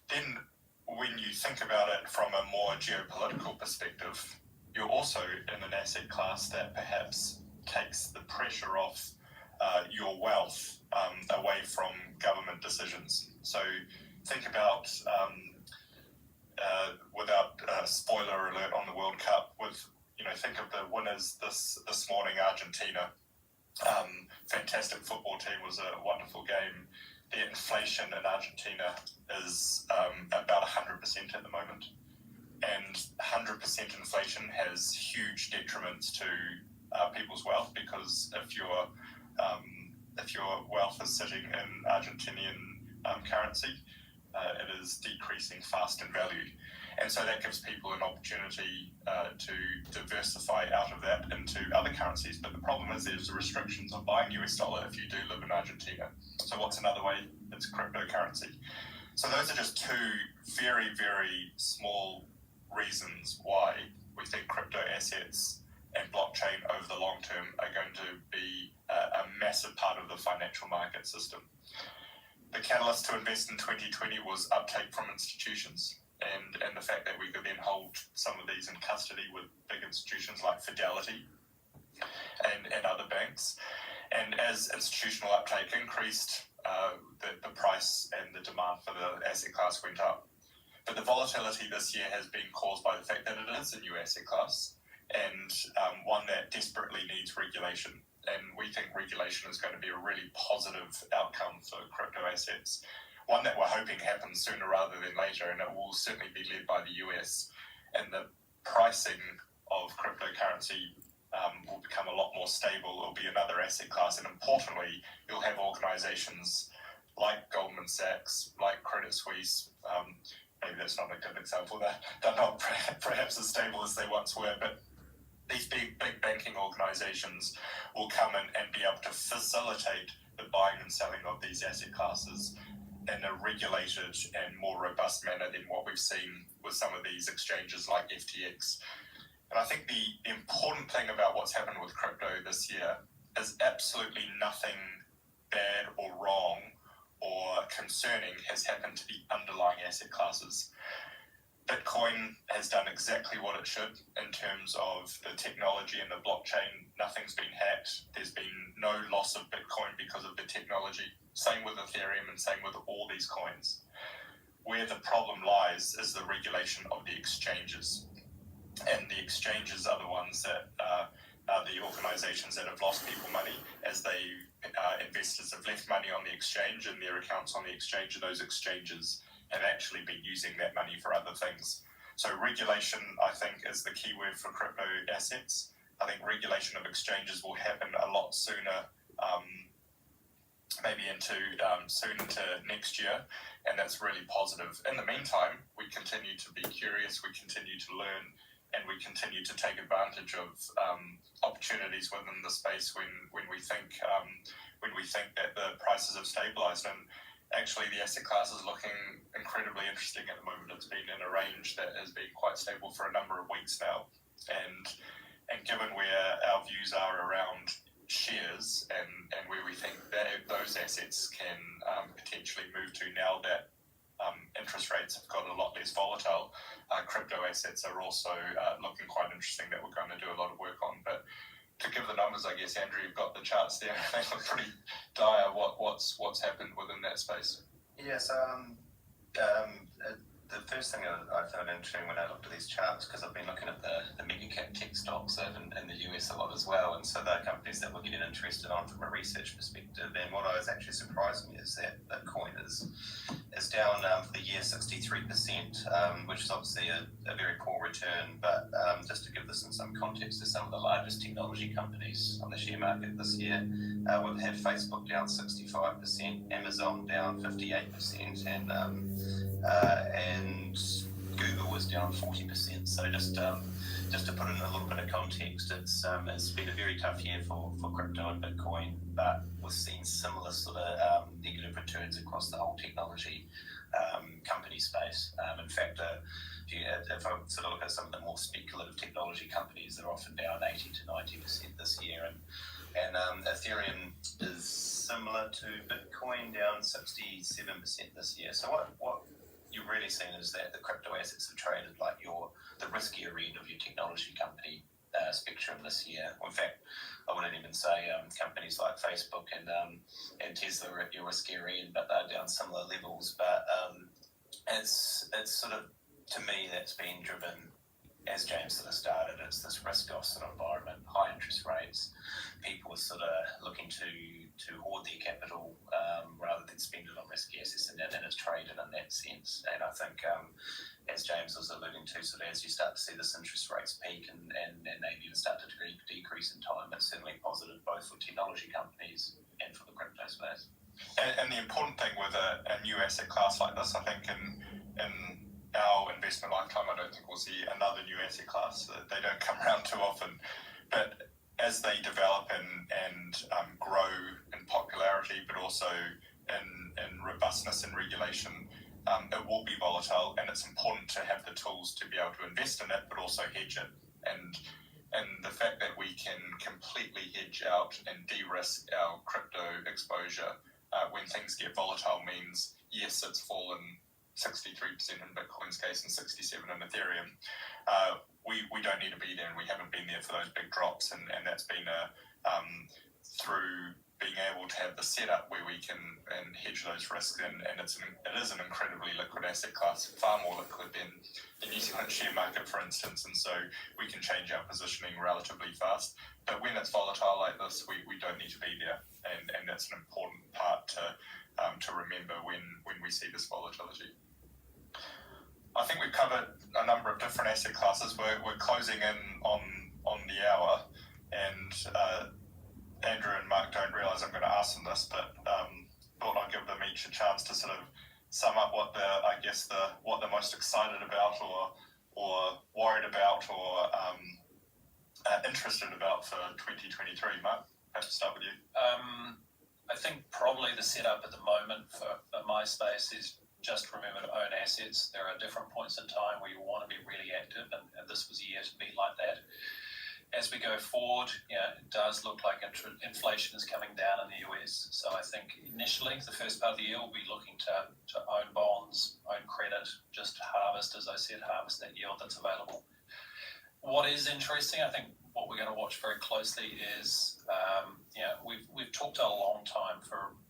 Then when you think about it from a more geopolitical perspective, you're also in an asset class that perhaps takes the pressure off your wealth away from government decisions. So think about, without a spoiler alert on the World Cup, think of the winners this morning, Argentina. Fantastic football team, was a wonderful game. The inflation in Argentina is about 100% at the moment, and 100% inflation has huge detriments to people's wealth, because if your wealth is sitting in Argentinian currency, it is decreasing fast in value. And so that gives people an opportunity to diversify out of that into other currencies. But the problem is there's restrictions on buying US dollar if you do live in Argentina. So what's another way? It's cryptocurrency. So those are just two very, very small reasons why we think crypto assets and blockchain over the long term are going to be a massive part of the financial market system. The catalyst to invest in 2020 was uptake from institutions and the fact that we could then hold some of these in custody with big institutions like Fidelity and other banks. And as institutional uptake increased, the price and the demand for the asset class went up. But the volatility this year has been caused by the fact that it is a new asset class and one that desperately needs regulation. And we think regulation is going to be a really positive outcome for crypto assets, one that we're hoping happens sooner rather than later, and it will certainly be led by the US. And the pricing of cryptocurrency will become a lot more stable. It'll be another asset class, and importantly, you'll have organizations like Goldman Sachs, like Credit Suisse. Maybe that's not a good example. They're not perhaps as stable as they once were, but these big banking organizations will come in and be able to facilitate the buying and selling of these asset classes in a regulated and more robust manner than what we've seen with some of these exchanges like FTX. And I think the important thing about what's happened with crypto this year is absolutely nothing bad or wrong or concerning has happened to the underlying asset classes. Bitcoin has done exactly what it should in terms of the technology and the blockchain. Nothing's been hacked. There's been no loss of Bitcoin because of the technology. Same with Ethereum and same with all these coins. Where the problem lies is the regulation of the exchanges. And the exchanges are the ones that are the organizations that have lost people money as investors have left money on the exchange and their accounts on the exchange, and those exchanges have actually been using that money for other things. So regulation, I think, is the key word for crypto assets. I think regulation of exchanges will happen a lot sooner, maybe soon into next year, and that's really positive. In the meantime, we continue to be curious, we continue to learn, and we continue to take advantage of opportunities within the space when we think that the prices have stabilized. And actually, the asset class is looking incredibly interesting at the moment. It's been in a range that has been quite stable for a number of weeks now, and given where our views are around shares and where we think that those assets can potentially move to now that interest rates have got a lot less volatile, crypto assets are also looking quite interesting that we're going to do a lot of work on. But to give the numbers, I guess, Andrew, you've got the charts there. They look pretty dire. What's happened within that space? Yes, the first thing I found interesting when I looked at these charts, because I've been looking at the mega cap tech stocks in the US a lot as well, and so they're companies that we're getting interested on from a research perspective. And what I was actually surprised me is that Bitcoin is down for the year 63%, which is obviously a very poor return. But just to give this in some context, there's some of the largest technology companies on the share market this year. We've had Facebook down 65%, Amazon down 58%, and Google was down 40%. So just to put in a little bit of context, it's been a very tough year for crypto and Bitcoin, but we're seeing similar sort of negative returns across the whole technology company space. In fact, if I sort of look at some of the more speculative technology companies, they're often down 80 to 90% this year, and Ethereum is similar to Bitcoin, down 67% this year. So what you've really seen is that the crypto assets have traded like the riskier end of your technology company spectrum this year. In fact, I wouldn't even say companies like Facebook and Tesla are at your riskier end, but they're down similar levels. But it's sort of, to me, that's been driven, as James sort of started, it's this risk-off sort of environment, high interest rates. People are sort of looking to hoard their capital rather than spend it on risky assets, and it's traded in that sense. And I think, as James was alluding to, sort of as you start to see this interest rates peak and maybe even start to decrease in time, it's certainly positive both for technology companies and for the crypto space. And the important thing with a new asset class like this, I think, in our investment investment lifetime, I don't think we'll see another new asset class. They don't come around too often. But as they develop and grow in popularity, but also in robustness and regulation, it will be volatile, and it's important to have the tools to be able to invest in it, but also hedge it. And the fact that we can completely hedge out and de-risk our crypto exposure when things get volatile means, yes, it's fallen 63% in Bitcoin's case and 67% in Ethereum. We don't need to be there, and we haven't been there for those big drops, and that's been through being able to have the setup where we can hedge those risks, and it is an incredibly liquid asset class, far more liquid than the New Zealand share market, for instance, and so we can change our positioning relatively fast. But when it's volatile like this, we don't need to be there, and that's an important part to remember when we see this volatility. I think we've covered a number of different asset classes. We're closing in on the hour, and Andrew and Mark don't realise I'm going to ask them this, but thought I'd give them each a chance to sort of sum up what they're most excited about, or worried about, or interested about for 2023. Mark, perhaps start with you. I think probably the setup at the moment for my space is just remember to own assets. There are different points in time where you want to be really active, and this was a year to be like that. As we go forward, it does look like inflation is coming down in the US. So I think initially, the first part of the year, we'll be looking to own bonds, own credit, just harvest, as I said, harvest that yield that's available. What is interesting, I think what we're going to watch very closely is, we've talked a long time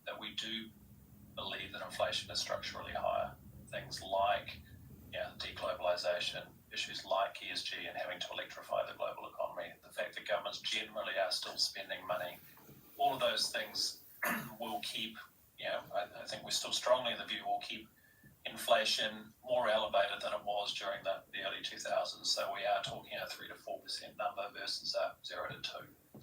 that we do believe that inflation is structurally higher. Things like deglobalization, issues like ESG and having to electrify the global economy, the fact that governments generally are still spending money, all of those things will keep, I think we're still strongly in the view, will keep inflation more elevated than it was during the early 2000s. So we are talking a 3 to 4% number versus a 0 to 2.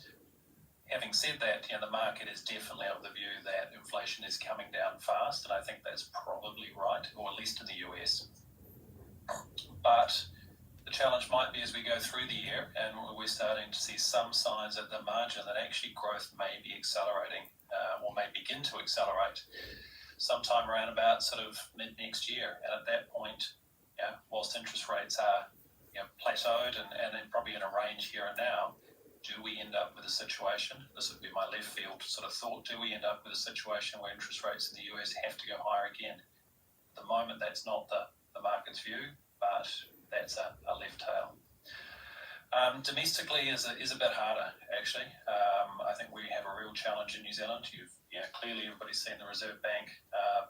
Having said that, the market is definitely of the view that inflation is coming down fast, and I think that's probably right, or at least in the US. But the challenge might be as we go through the year, and we're starting to see some signs at the margin that actually growth may be accelerating, or may begin to accelerate sometime around about sort of mid next year. And at that point, whilst interest rates are plateaued and probably in a range here and now, do we end up with a situation, this would be my left field sort of thought, do we end up with a situation where interest rates in the US have to go higher again? At the moment, that's not the market's view, but that's a left tail. Domestically is a bit harder, actually. I think we have a real challenge in New Zealand. Clearly everybody's seen the Reserve Bank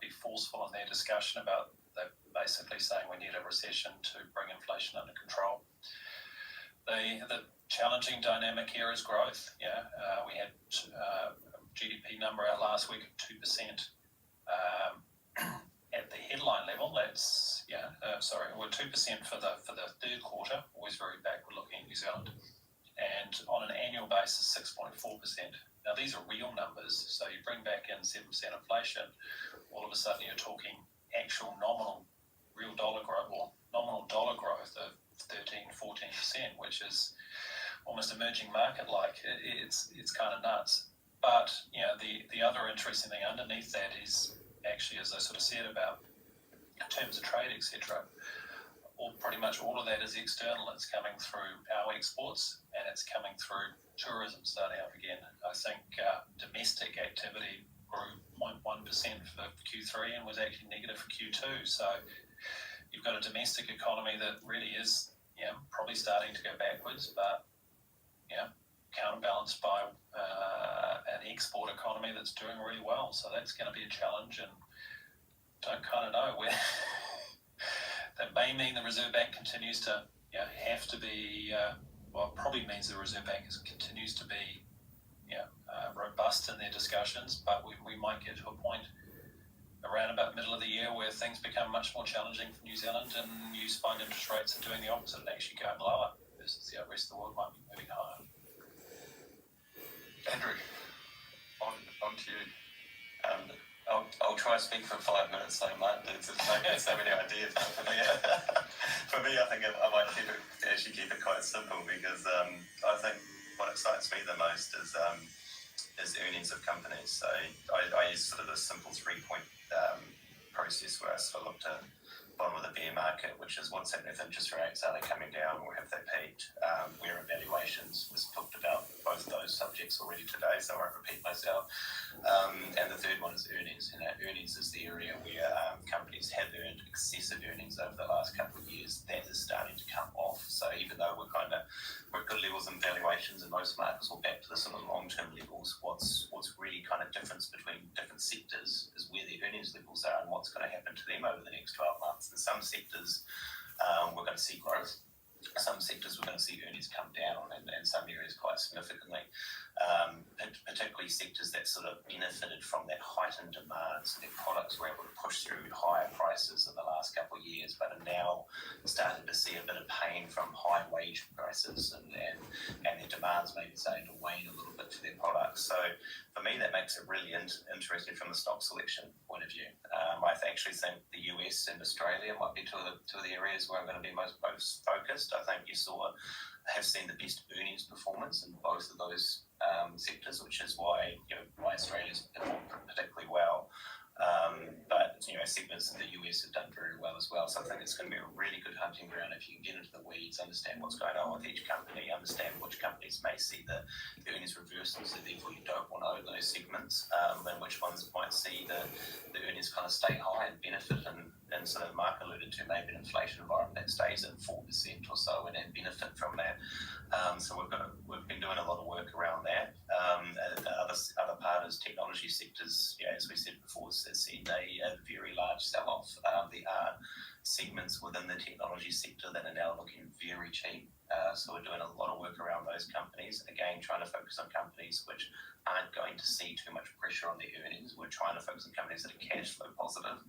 be forceful in their discussion about, they're basically saying we need a recession to bring inflation under control. The challenging dynamic here is growth. We had GDP number out last week of 2%. At the headline level, that's we're 2% for the third quarter, always very backward looking in New Zealand, and on an annual basis 6.4%. Now these are real numbers, so you bring back in 7% inflation, all of a sudden you're talking actual nominal real dollar growth, or nominal dollar growth of 13-14%, which is almost emerging market like. It's kind of nuts. But the other interesting thing underneath that is actually, as I sort of said about in terms of trade, etc., pretty much all of that is external. It's coming through our exports, and it's coming through tourism starting up again. I think domestic activity grew 0.1% for Q3 and was actually negative for Q2. So you've got a domestic economy that really is probably starting to go backwards, but counterbalanced by an export economy that's doing really well. So that's going to be a challenge, and don't kind of know where. That may mean the Reserve Bank continues to have to be, probably means the Reserve Bank continues to be robust in their discussions, but we might get to a point around about middle of the year where things become much more challenging for New Zealand, and you find interest rates are doing the opposite and actually going lower versus the rest of the world might be moving higher. Andrew, on to you. I'll try to speak for 5 minutes, so Mark did. Maybe so many ideas. But for me, I think I might keep it quite simple because I think what excites me the most is earnings of companies. So I use sort of a simple 3-point process where I sort of look to bottom of the bear market, which is what's happening with interest rates, are they coming down or have they peaked? Where are valuations? We've talked about both of those subjects already today, so I won't repeat myself. And the third one is earnings. And earnings is the area where companies have earned excessive earnings over the last couple of years. That is starting to come off. So even though we're at good levels in valuations in most markets, or back to the sort of long-term levels, what's really kind of difference between different sectors is where the earnings levels are and what's going to happen to them over the next 12 months. In some sectors, we're going to see growth. Some sectors we're going to see earnings come down, and some areas quite significantly. Particularly sectors that sort of benefited from that heightened demand, so their products were able to push through higher prices in the last couple of years, but are now starting to see a bit of pain from high wage prices, and their demands maybe starting to wane a little bit for their products. So for me, that makes it really interesting from the stock selection point of view. I actually think the US and Australia might be two of the areas where I'm going to be most focused. I think have seen the best earnings performance in both of those sectors, which is why Australia's performed particularly well. But segments in the US have done very well as well. So I think it's going to be a really good hunting ground if you can get into the weeds, understand what's going on with each company, understand which companies may see the earnings reversals, and therefore you don't want to own those segments, and which ones might see the earnings kind of stay high and benefit, and sort of Mark alluded to maybe an inflation environment that stays at 4% or so and benefit from that. So we've been doing a lot of work around that. The other part is technology sectors. As we said before, has seen a very large sell-off. There are segments within the technology sector that are now looking very cheap. So we're doing a lot of work around those companies. Again, trying to focus on companies which aren't going to see too much pressure on their earnings. We're trying to focus on companies that are cash flow positive.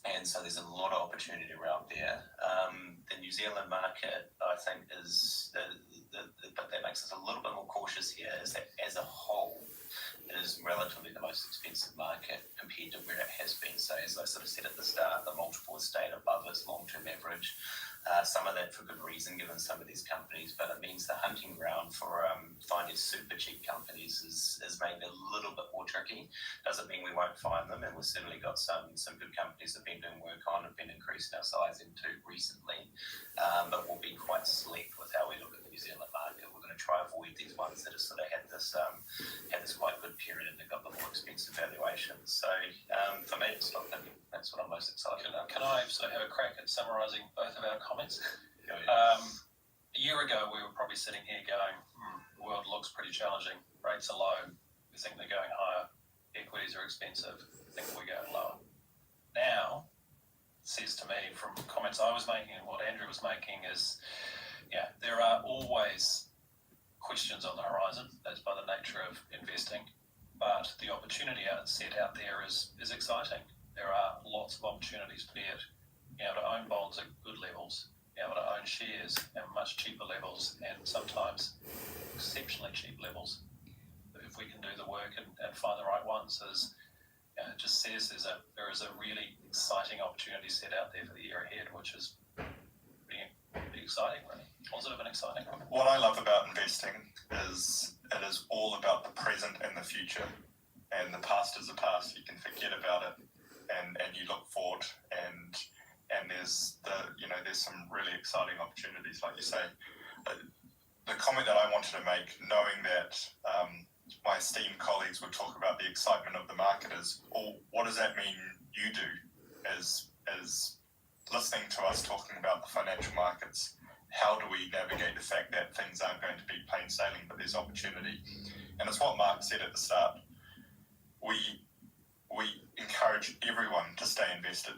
And so there's a lot of opportunity around there. The New Zealand market, I think, is but that makes us a little bit more cautious here, is that as a whole, it is relatively the most expensive market compared to where it has been. So as I sort of said at the start, the multiple has stayed above its long-term average. Some of that for good reason, given some of these companies, but it means the hunting ground for finding super cheap companies is maybe a little bit more tricky. Doesn't mean we won't find them, and we've certainly got some good companies that have been doing work on, have been increasing our size into recently, but we'll be quite select with how we look at the New Zealand market. We're going to try to avoid these ones that have sort of had this quite good period and they've got the more expensive valuations. So for me, it's stock picking. That's what I'm most excited about. Can I sort of have a crack at summarising both of our comments? A year ago, we were probably sitting here going, the world looks pretty challenging. Rates are low. We think they're going higher. Equities are expensive. We think we're going lower. Now, it says to me from comments I was making and what Andrew was making is, there are always questions on the horizon. That's by the nature of investing. But the opportunity set out there is exciting. There are lots of opportunities, be it to own bonds at good levels, to own shares at much cheaper levels, and sometimes exceptionally cheap levels. If we can do the work and find the right ones, it just says there is a really exciting opportunity set out there for the year ahead, which is pretty exciting, really. Positive and exciting. What I love about investing is it is all about the present and the future. And the past is the past. You can forget about it, and you look forward, and there's there's some really exciting opportunities, like you say. The comment that I wanted to make, knowing that my esteemed colleagues would talk about the excitement of the market, is, what does that mean you do as listening to us talking about the financial markets? How do we navigate the fact that things aren't going to be plain sailing, but there's opportunity? And it's what Mark said at the start. We encourage everyone to stay invested.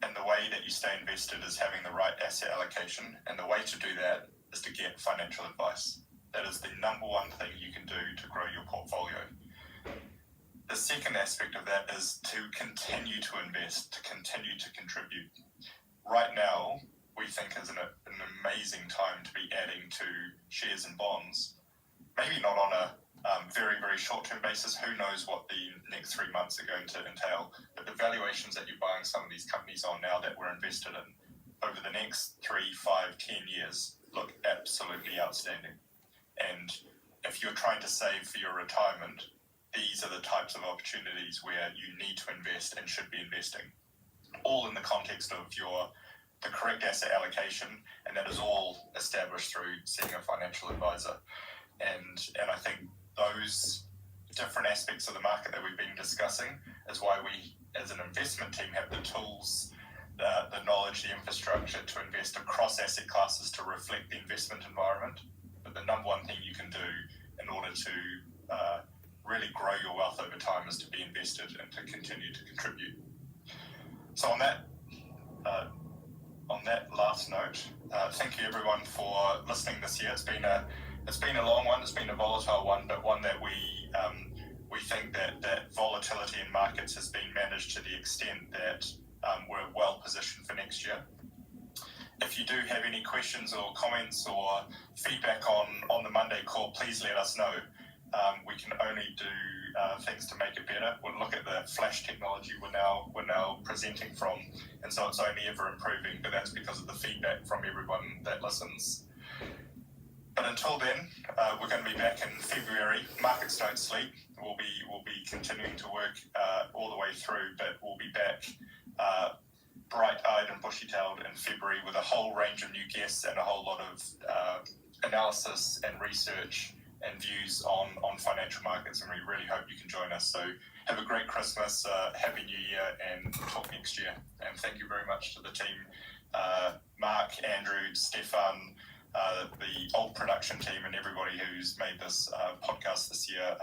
And the way that you stay invested is having the right asset allocation. And the way to do that is to get financial advice. That is the number one thing you can do to grow your portfolio. The second aspect of that is to continue to invest, to continue to contribute. Right now, we think is an amazing time to be adding to shares and bonds. Maybe not on a very, very very short-term basis, who knows what the next 3 months are going to entail. But the valuations that you're buying some of these companies on now that we're invested in over the next 3, 5, 10 years look absolutely outstanding. And if you're trying to save for your retirement, these are the types of opportunities where you need to invest and should be investing, all in the context of the correct asset allocation, and that is all established through seeing a financial advisor. And I think those different aspects of the market that we've been discussing is why we, as an investment team, have the tools, the knowledge, the infrastructure to invest across asset classes to reflect the investment environment. But the number one thing you can do in order to really grow your wealth over time is to be invested and to continue to contribute. So on that last note, thank you everyone for listening this year. It's been a long one. It's been a volatile one, but one that we think that volatility in markets has been managed to the extent that we're well positioned for next year. If you do have any questions or comments or feedback on the Monday call, please let us know. We can only do things to make it better. We'll look at the flash technology we're now presenting from, and so it's only ever improving, but that's because of the feedback from everyone that listens. But until then, we're going to be back in February. Markets don't sleep. We'll be continuing to work all the way through, but we'll be back bright-eyed and bushy-tailed in February with a whole range of new guests and a whole lot of analysis and research and views on financial markets, and we really hope you can join us. So have a great Christmas, Happy New Year, and talk next year. And thank you very much to the team, Mark, Andrew, Stefan, the old production team, and everybody who's made this podcast this year